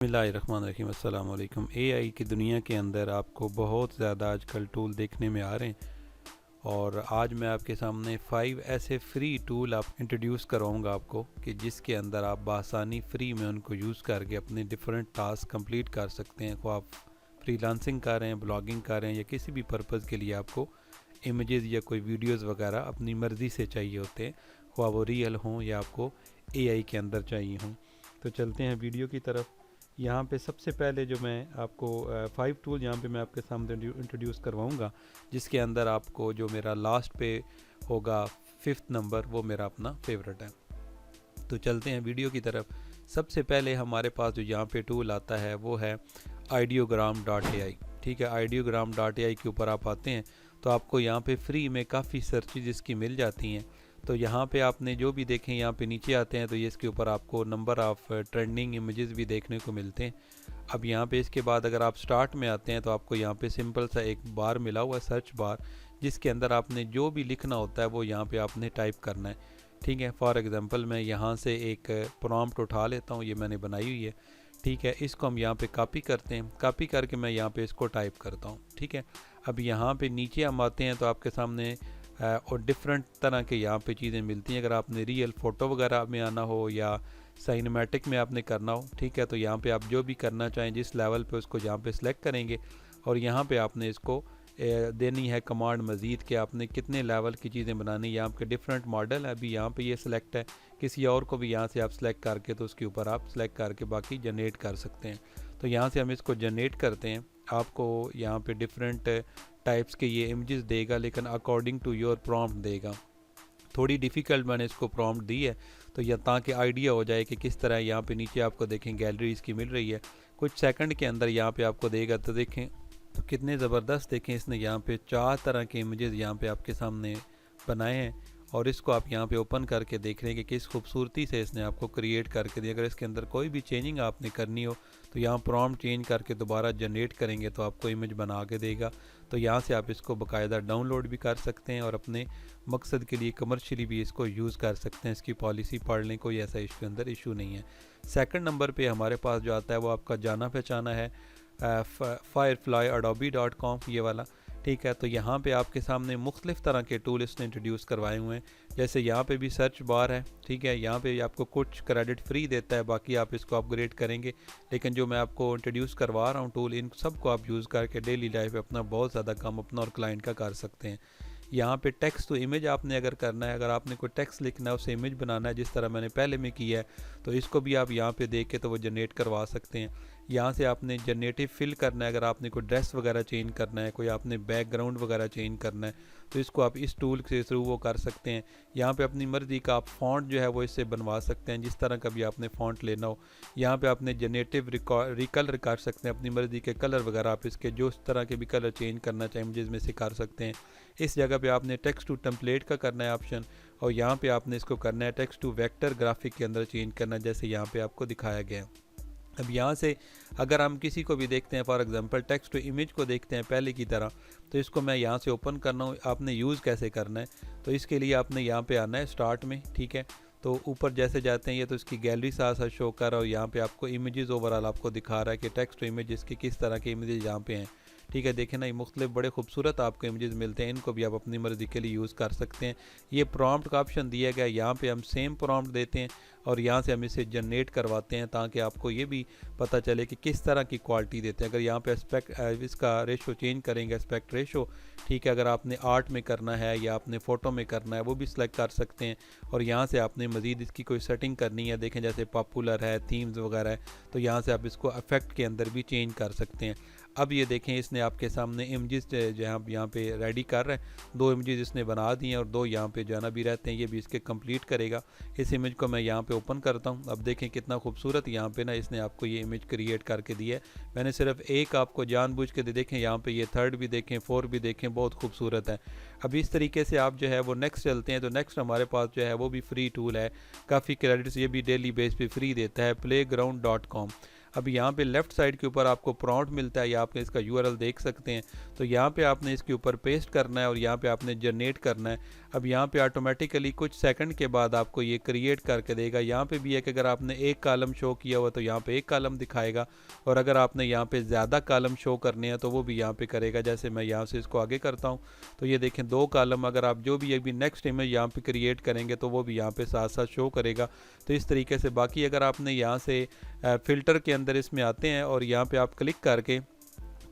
बिस्मिल्लाहिर्रहमानिर्रहीम अस्सलाम वालेकुम। एआई की दुनिया के अंदर आपको बहुत ज़्यादा आजकल टूल देखने में आ रहे हैं और आज मैं आपके सामने 5 ऐसे फ्री टूल आप इंट्रोड्यूस करवाऊँगा आपको कि जिसके अंदर आप बआसानी फ्री में उनको यूज़ करके अपने डिफरेंट टास्क कंप्लीट कर सकते हैं। को आप फ्रीलांसिंग कर रहे हैं, ब्लॉगिंग कर रहे हैं या किसी भी पर्पज़ के लिए आपको इमेजेस या कोई वीडियोस वगैरह अपनी मर्ज़ी से चाहिए होते हैं, ख्वाह वो रियल हों या आपको एआई के अंदर चाहिए हों। तो चलते हैं वीडियो की तरफ। यहाँ पे सबसे पहले जो मैं आपको 5 टूल यहाँ पे मैं आपके सामने इंट्रोड्यूस करवाऊँगा, जिसके अंदर आपको जो मेरा लास्ट पे होगा 5th नंबर, वो मेरा अपना फेवरेट है। तो चलते हैं वीडियो की तरफ। सबसे पहले हमारे पास जो यहाँ पे टूल आता है वो है ideogram.ai। ठीक है, ideogram.ai के ऊपर आप आते हैं तो आपको यहाँ पे फ्री में काफ़ी सर्चेज इसकी मिल जाती हैं। तो यहाँ पे आपने जो भी देखें, यहाँ पे नीचे आते हैं तो ये इसके ऊपर आपको नंबर ऑफ़ ट्रेंडिंग इमेजेस भी देखने को मिलते हैं। अब यहाँ पे इसके बाद अगर आप स्टार्ट में आते हैं तो आपको यहाँ पे सिंपल सा एक बार मिला हुआ है, सर्च बार, जिसके अंदर आपने जो भी लिखना होता है वो यहाँ पे आपने टाइप करना है। ठीक है, फॉर एग्ज़ाम्पल मैं यहाँ से एक प्रॉम्प्ट उठा लेता हूँ, ये मैंने बनाई हुई है। ठीक है, इसको हम यहाँ पे कॉपी करते हैं, कॉपी करके मैं यहाँ पे इसको टाइप करता हूँ। ठीक है, अब यहाँ पे नीचे हम आते हैं तो आपके सामने और डिफरेंट तरह के यहाँ पे चीज़ें मिलती हैं। अगर आपने रियल फ़ोटो वगैरह में आना हो या साइनेमैटिक में आपने करना हो, ठीक है, तो यहाँ पे आप जो भी करना चाहें जिस लेवल पे उसको यहाँ पे सिलेक्ट करेंगे और यहाँ पे आपने इसको देनी है कमांड मज़ीद कि आपने कितने लेवल की चीज़ें बनानी। यहाँ पे डिफरेंट मॉडल है, अभी यहाँ पे ये सिलेक्ट है, किसी और को भी यहाँ से आप सिलेक्ट करके तो उसके ऊपर आप सिलेक्ट करके बाकी जनरेट कर सकते हैं। तो यहाँ से हम इसको जनरेट करते हैं, आपको यहाँ पे डिफरेंट टाइप्स के ये इमेजेस देगा, लेकिन अकॉर्डिंग टू योर प्रॉम्प्ट देगा। थोड़ी डिफ़िकल्ट मैंने इसको प्रॉम्प्ट दी है तो यह ताकि आइडिया हो जाए कि किस तरह यहाँ पे नीचे आपको देखें गैलरी इसकी मिल रही है, कुछ सेकंड के अंदर यहाँ पे आपको देगा। तो देखें तो कितने ज़बरदस्त, देखें इसने यहाँ पे 4 तरह के इमेजेस यहाँ पे आपके सामने बनाए हैं और इसको आप यहाँ पे ओपन करके देख रहे हैं कि किस खूबसूरती से इसने आपको क्रिएट करके दिया। अगर इसके अंदर कोई भी चेंजिंग आपने करनी हो तो यहाँ प्रॉम्प्ट चेंज करके दोबारा जनरेट करेंगे तो आपको इमेज बना के देगा। तो यहाँ से आप इसको बाकायदा डाउनलोड भी कर सकते हैं और अपने मकसद के लिए कमर्शियली भी इसको यूज़ कर सकते हैं। इसकी पॉलिसी पढ़ लें, कोई ऐसा इसके अंदर इशू नहीं है। सेकंड नंबर पे हमारे पास जो आता है वो आपका जाना पहचाना है, fireflyadobe.com, ये वाला। ठीक है, तो यहाँ पे आपके सामने मुख्तलिफ़ तरह के टूल इसने इंट्रोड्यूस करवाए हुए हैं। जैसे यहाँ पे भी सर्च बार है, ठीक है, यहाँ पे आपको कुछ क्रेडिट फ्री देता है, बाकी आप इसको अपग्रेड करेंगे। लेकिन जो मैं आपको इंट्रोड्यूस करवा रहा हूँ टूल, इन सबको आप यूज़ करके डेली लाइफ में अपना बहुत ज़्यादा काम अपना और क्लाइंट का कर सकते हैं। यहाँ पे टेक्स्ट टू इमेज आपने अगर करना है, अगर आपने कोई टेक्स्ट लिखना है उसे इमेज बनाना है जिस तरह मैंने पहले में किया है, तो इसको भी आप यहाँ पे देख के तो वो जनरेट करवा सकते हैं। यहाँ से आपने जनरेटिव फिल करना है, अगर आपने कोई ड्रेस वगैरह चेंज करना है, कोई आपने बैकग्राउंड वगैरह चेंज करना है, तो इसको आप इस टूल के थ्रू वो कर सकते हैं। यहाँ पे अपनी मर्ज़ी का आप फ़ॉन्ट जो है वो इससे बनवा सकते हैं, जिस तरह का भी आपने फ़ॉन्ट लेना हो। यहाँ पे आपने जनरेटिव रिकलर कर सकते हैं, अपनी मर्ज़ी के कलर वगैरह आप इसके जो तरह के भी कलर चेंज करना चाहें मुझे इसमें से कर सकते हैं। इस जगह पे आपने टेक्स्ट टू टेम्पलेट का करना है ऑप्शन, और यहाँ पे आपने इसको करना है टेक्स्ट टू वेक्टर ग्राफिक के अंदर चेंज करना है, जैसे यहाँ पे आपको दिखाया गया है। अब यहाँ से अगर हम किसी को भी देखते हैं, for example text to image को देखते हैं पहले की तरह, तो इसको मैं यहाँ से ओपन करना हूँ। आपने यूज़ कैसे करना है, तो इसके लिए आपने यहाँ पे आना है स्टार्ट में। ठीक है, तो ऊपर जैसे जाते हैं ये तो इसकी गैलरी साथ साथ शो कर रहा है और यहाँ पे आपको इमेजेस ओवरऑल आपको दिखा रहा है कि टेक्स्ट टू इमेजेस के किस तरह के इमेजेस यहाँ पे हैं। ठीक है, देखें ना, ये मुख्तलिफ बड़े खूबसूरत आपको इमेजेस मिलते हैं, इनको भी आप अपनी मर्ज़ी के लिए यूज़ कर सकते हैं। ये प्रॉम्प्ट का ऑप्शन दिया गया है, यहाँ पे हम सेम प्रॉम्प्ट देते हैं और यहाँ से हम इसे जनरेट करवाते हैं ताकि आपको ये भी पता चले कि किस तरह की क्वालिटी देते हैं। अगर यहाँ पे एस्पेक्ट इसका रेशो चेंज करेंगे, एस्पेक्ट रेशो, ठीक है, अगर आपने आर्ट में करना है या आपने फ़ोटो में करना है वो भी सिलेक्ट कर सकते हैं। और यहाँ से आपने मज़ीद इसकी कोई सेटिंग करनी है, देखें जैसे पॉपुलर है, थीम्स वगैरह है, तो यहाँ से आप इसको अफेक्ट के अंदर भी चेंज कर सकते हैं। अब ये देखें इसने आपके सामने इमेजेस जो यहाँ पे रेडी कर रहे हैं, 2 इमेजेस इसने बना दिए हैं और 2 यहाँ पे जाना भी रहते हैं, ये भी इसके कंप्लीट करेगा। इस इमेज को मैं यहाँ पे ओपन करता हूँ। अब देखें कितना खूबसूरत यहाँ पे ना इसने आपको ये इमेज क्रिएट करके दी है। मैंने सिर्फ एक आपको जानबूझ के देखें, यहाँ पे ये 3rd भी देखें, 4 भी देखें, बहुत खूबसूरत है। अब इस तरीके से आप जो है वो नेक्स्ट चलते हैं। तो नेक्स्ट हमारे पास जो है वो भी फ्री टूल है, काफ़ी क्रेडिट्स ये भी डेली बेस पे फ्री देता है, playground.com। अब यहाँ पे लेफ़्ट साइड के ऊपर आपको प्रॉम्प्ट मिलता है या आप इसका यूआरएल देख सकते हैं। तो यहाँ पे आपने इसके ऊपर पेस्ट करना है और यहाँ पे आपने जनरेट करना है। अब यहाँ पे ऑटोमेटिकली कुछ सेकंड के बाद आपको ये क्रिएट करके देगा। यहाँ पे भी है कि अगर आपने एक कॉलम शो किया हुआ तो यहाँ पे एक कॉलम दिखाएगा, और अगर आपने यहाँ पे ज़्यादा कॉलम शो करने हैं तो वो भी यहाँ पे करेगा। जैसे मैं यहाँ से इसको आगे करता हूँ तो ये देखें 2 कॉलम, अगर आप जो भी अभी नेक्स्ट इमेज यहाँ पे क्रिएट करेंगे तो वो भी यहाँ पे साथ साथ शो करेगा। तो इस तरीके से बाकी अगर आपने यहाँ से फ़िल्टर के अंदर इसमें आते हैं और यहाँ पे आप क्लिक करके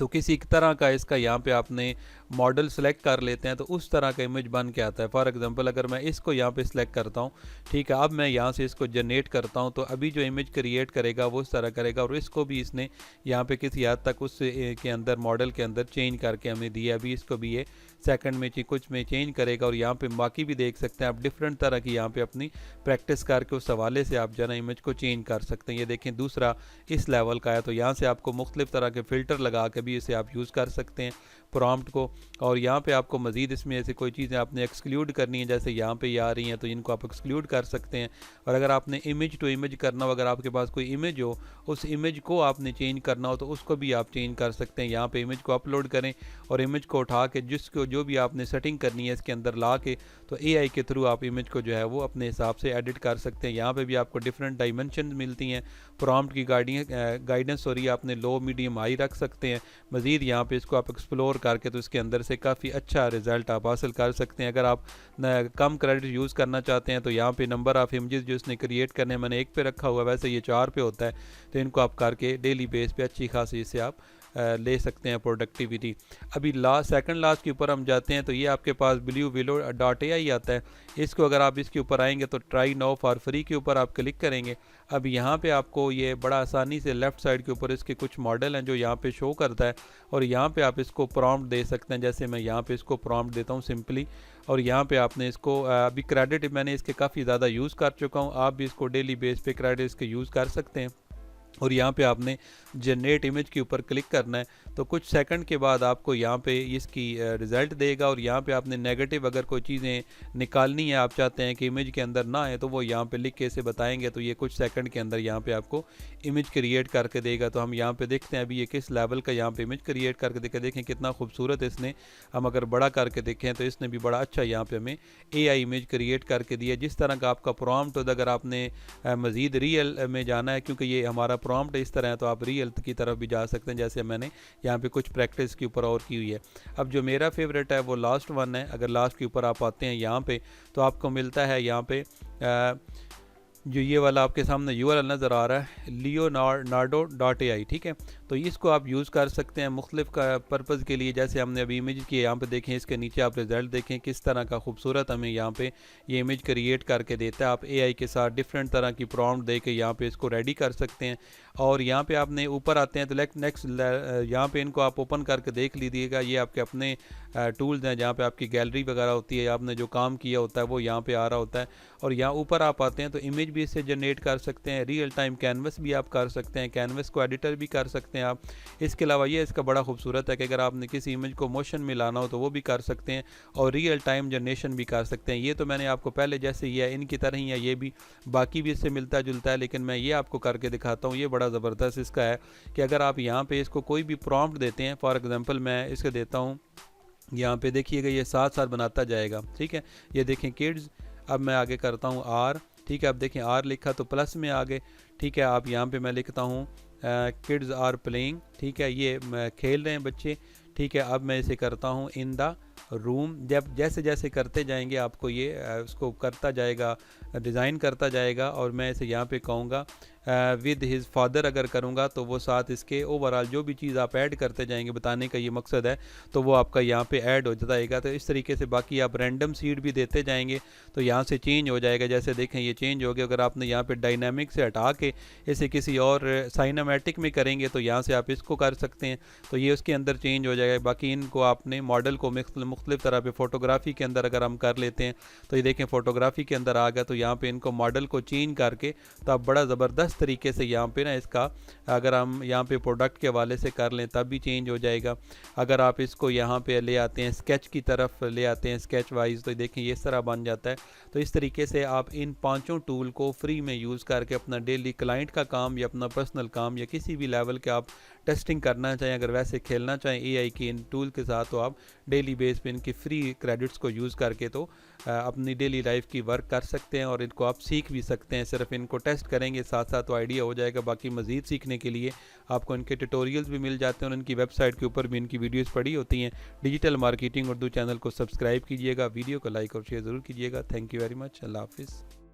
तो किसी तरह का इसका यहाँ पे आपने मॉडल सेलेक्ट कर लेते हैं तो उस तरह का इमेज बन के आता है। फॉर एग्जांपल अगर मैं इसको यहाँ पे सिलेक्ट करता हूँ, ठीक है, अब मैं यहाँ से इसको जनरेट करता हूँ तो अभी जो इमेज क्रिएट करेगा वो उस तरह करेगा, और इसको भी इसने यहाँ पे किसी हद तक उस के अंदर मॉडल के अंदर चेंज करके हमें दिया। अभी इसको भी ये सेकंड में कुछ में चेंज करेगा, और यहाँ पे बाकी भी देख सकते हैं आप डिफरेंट तरह की यहाँ पे अपनी प्रैक्टिस करके उस हवाले से आप जो है ना इमेज को चेंज कर सकते हैं। ये देखें दूसरा इस लेवल का है, तो यहाँ से आपको मुख्तलिफ तरह के फ़िल्टर लगा के भी इसे आप यूज़ कर सकते हैं प्रॉम्प्ट को। और यहाँ पे आपको मज़ीद इसमें ऐसे कोई चीज़ें आपने एक्सक्लूड करनी है, जैसे यहाँ पे ये आ रही हैं तो इनको आप एक्सक्लूड कर सकते हैं। और अगर आपने इमेज टू इमेज करना हो, अगर आपके पास कोई इमेज हो उस इमेज को आपने चेंज करना हो तो उसको भी आप चेंज कर सकते हैं। यहाँ पे इमेज को अपलोड करें और इमेज को उठा के जिसको जो भी आपने सेटिंग करनी है इसके अंदर ला के तो AI के थ्रू आप इमेज को जो है वो अपने हिसाब से एडिट कर सकते हैं। यहाँ पे भी आपको डिफरेंट डायमेंशन मिलती हैं। प्रॉम्प्ट की गाइडेंस हो रही है, आपने लो मीडियम हाई रख सकते हैं। मज़ीद यहाँ पे इसको आप एक्सप्लोर करके तो इसके अंदर से काफ़ी अच्छा रिज़ल्ट आप हासिल कर सकते हैं। अगर आप कम क्रेडिट यूज़ करना चाहते हैं तो यहाँ पे नंबर ऑफ़ इमेजेस जो इसने क्रिएट करने हैं मैंने 1 पे रखा हुआ है, वैसे ये 4 पे होता है। तो इनको आप करके डेली बेस पे अच्छी खासी इससे आप ले सकते हैं प्रोडक्टिविटी। अभी सेकंड लास्ट के ऊपर हम जाते हैं तो ये आपके पास bluevillo.ai आता है। इसको अगर आप इसके ऊपर आएंगे तो ट्राई नाउ फॉर फ्री के ऊपर आप क्लिक करेंगे। अब यहाँ पे आपको ये बड़ा आसानी से लेफ़्ट साइड के ऊपर इसके कुछ मॉडल हैं जो यहाँ पे शो करता है, और यहाँ पे आप इसको प्रॉम्प्ट दे सकते हैं। जैसे मैं यहाँ पे इसको प्रॉम्प्ट देता हूँ सिंपली, और यहाँ पे आपने इसको अभी क्रेडिट मैंने इसके काफ़ी ज़्यादा यूज़ कर चुका हूँ, आप भी इसको डेली बेस पे क्रेडिट इसके यूज़ कर सकते हैं। और यहाँ पे आपने जनरेट इमेज के ऊपर क्लिक करना है तो कुछ सेकंड के बाद आपको यहाँ पे इसकी रिज़ल्ट देगा। और यहाँ पे आपने नेगेटिव अगर कोई चीज़ें निकालनी है, आप चाहते हैं कि इमेज के अंदर ना आए, तो वो यहाँ पे लिख के इसे बताएंगे तो ये कुछ सेकंड के अंदर यहाँ पे आपको इमेज क्रिएट करके देगा। तो हम यहाँ पे देखते हैं अभी ये किस लेवल का यहाँ पे इमेज क्रिएट करके देखें कितना खूबसूरत इसने, हम अगर बड़ा करके देखें तो इसने भी बड़ा अच्छा यहाँ पे हमें AI इमेज क्रिएट करके दिया। जिस तरह का आपका प्रॉम्प्ट हो, अगर आपने मज़ीद रियल में जाना है, क्योंकि ये हमारा प्रॉम्प्ट इस तरह है, तो आप रियल की तरफ भी जा सकते हैं जैसे मैंने यहाँ पे कुछ प्रैक्टिस के ऊपर और की हुई है। अब जो मेरा फेवरेट है वो लास्ट वन है। अगर लास्ट के ऊपर आप आते हैं यहाँ पे तो आपको मिलता है यहाँ पे जो ये वाला आपके सामने URL नज़र आ रहा है leonardo.ai, ठीक है। तो इसको आप यूज़ कर सकते हैं मुख्तलिफ का पर्पज़ के लिए। जैसे हमने अभी इमेज की यहाँ पे देखें, इसके नीचे आप रिज़ल्ट देखें किस तरह का खूबसूरत हमें यहाँ पे ये इमेज क्रिएट करके देता है। आप AI के साथ डिफरेंट तरह की प्रॉम्प्ट दे के यहाँ पे इसको रेडी कर सकते हैं। और यहाँ पे आपने ऊपर आते हैं तो नेक्स्ट यहाँ पे इनको आप ओपन करके देख लीजिएगा। ये आपके अपने टूल्स हैं जहाँ पे आपकी गैलरी वगैरह होती है, आपने जो काम किया होता है वो यहाँ पे आ रहा होता है। और यहाँ ऊपर आप आते हैं तो इमेज भी इससे जनरेट कर सकते हैं, रियल टाइम कैनवस भी आप कर सकते हैं, कैनवस को एडिटर भी कर सकते हैं आप। इसके अलावा ये इसका बड़ा खूबसूरत है कि अगर आपने किसी इमेज को मोशन में लाना हो तो वो भी कर सकते हैं, और रियल टाइम जनरेशन भी कर सकते हैं। ये तो मैंने आपको पहले जैसे ये है इनकी तरह ही है, ये भी बाकी भी इससे मिलता जुलता है, लेकिन मैं ये आपको करके दिखाता हूँ। ये बड़ा ज़बरदस्त इसका है कि अगर आप यहाँ पे इसको कोई भी प्रॉम्प्ट देते हैं, फॉर एग्जांपल मैं इसके देता हूँ, यहाँ पे देखिएगा ये साथ साथ बनाता जाएगा, ठीक है। ये देखें किड्स, अब मैं आगे करता हूँ R, ठीक है। अब देखें R लिखा तो प्लस में आ गए, ठीक है। आप यहाँ पे मैं लिखता हूँ किड्स आर प्लेइंग, ठीक है, ये खेल रहे हैं बच्चे, ठीक है। अब मैं इसे करता हूँ इन द रूम। जब जैसे जैसे करते जाएंगे आपको ये उसको करता जाएगा, डिज़ाइन करता जाएगा। और मैं इसे यहाँ पे कहूँगा विद हिज़ फादर, अगर करूँगा तो वो साथ इसके ओवरऑल जो भी चीज़ आप ऐड करते जाएंगे, बताने का ये मकसद है, तो वो आपका यहाँ पे ऐड हो जाएगा। तो इस तरीके से बाकी आप रैंडम सीड भी देते जाएंगे तो यहाँ से चेंज हो जाएगा। जैसे देखें ये चेंज हो गया। अगर आपने यहाँ पे डायनामिक से हटा के इसे किसी और साइनामेटिक में करेंगे तो यहाँ से आप इसको कर सकते हैं, तो ये उसके अंदर चेंज हो जाएगा। बाकी इनको आपने मॉडल को मुख्तलिफ तरह पे फ़ोटोग्राफ़ी के अंदर अगर हम कर लेते हैं तो ये देखें फ़ोटोग्राफ़ी के अंदर आ गया, तो यहाँ पे इनको मॉडल को चेंज करके तो आप बड़ा ज़बरदस्त इस तरीके से यहाँ पे ना इसका अगर हम यहाँ पे प्रोडक्ट के हवाले से कर लें तब भी चेंज हो जाएगा। अगर आप इसको यहाँ पे ले आते हैं स्केच की तरफ ले आते हैं स्केच वाइज, तो देखें ये इस तरह बन जाता है। तो इस तरीके से आप इन 5 टूल को फ्री में यूज़ करके अपना डेली क्लाइंट का काम या अपना पर्सनल काम या किसी भी लेवल के आप टेस्टिंग करना चाहें, अगर वैसे खेलना चाहें एआई की इन टूल के साथ, तो आप डेली बेस पे इनकी फ्री क्रेडिट्स को यूज़ करके तो अपनी डेली लाइफ की वर्क कर सकते हैं और इनको आप सीख भी सकते हैं। सिर्फ इनको टेस्ट करेंगे साथ साथ तो आइडिया हो जाएगा। बाकी मज़ीद सीखने के लिए आपको इनके ट्यूटोरियल्स भी मिल जाते हैं और इनकी वेबसाइट के ऊपर भी इनकी वीडियोस पड़ी होती हैं। डिजिटल मार्केटिंग उर्दू चैनल को सब्सक्राइब कीजिएगा, वीडियो को लाइक और शेयर ज़रूर कीजिएगा। Thank you very much. Allah हाफिज़।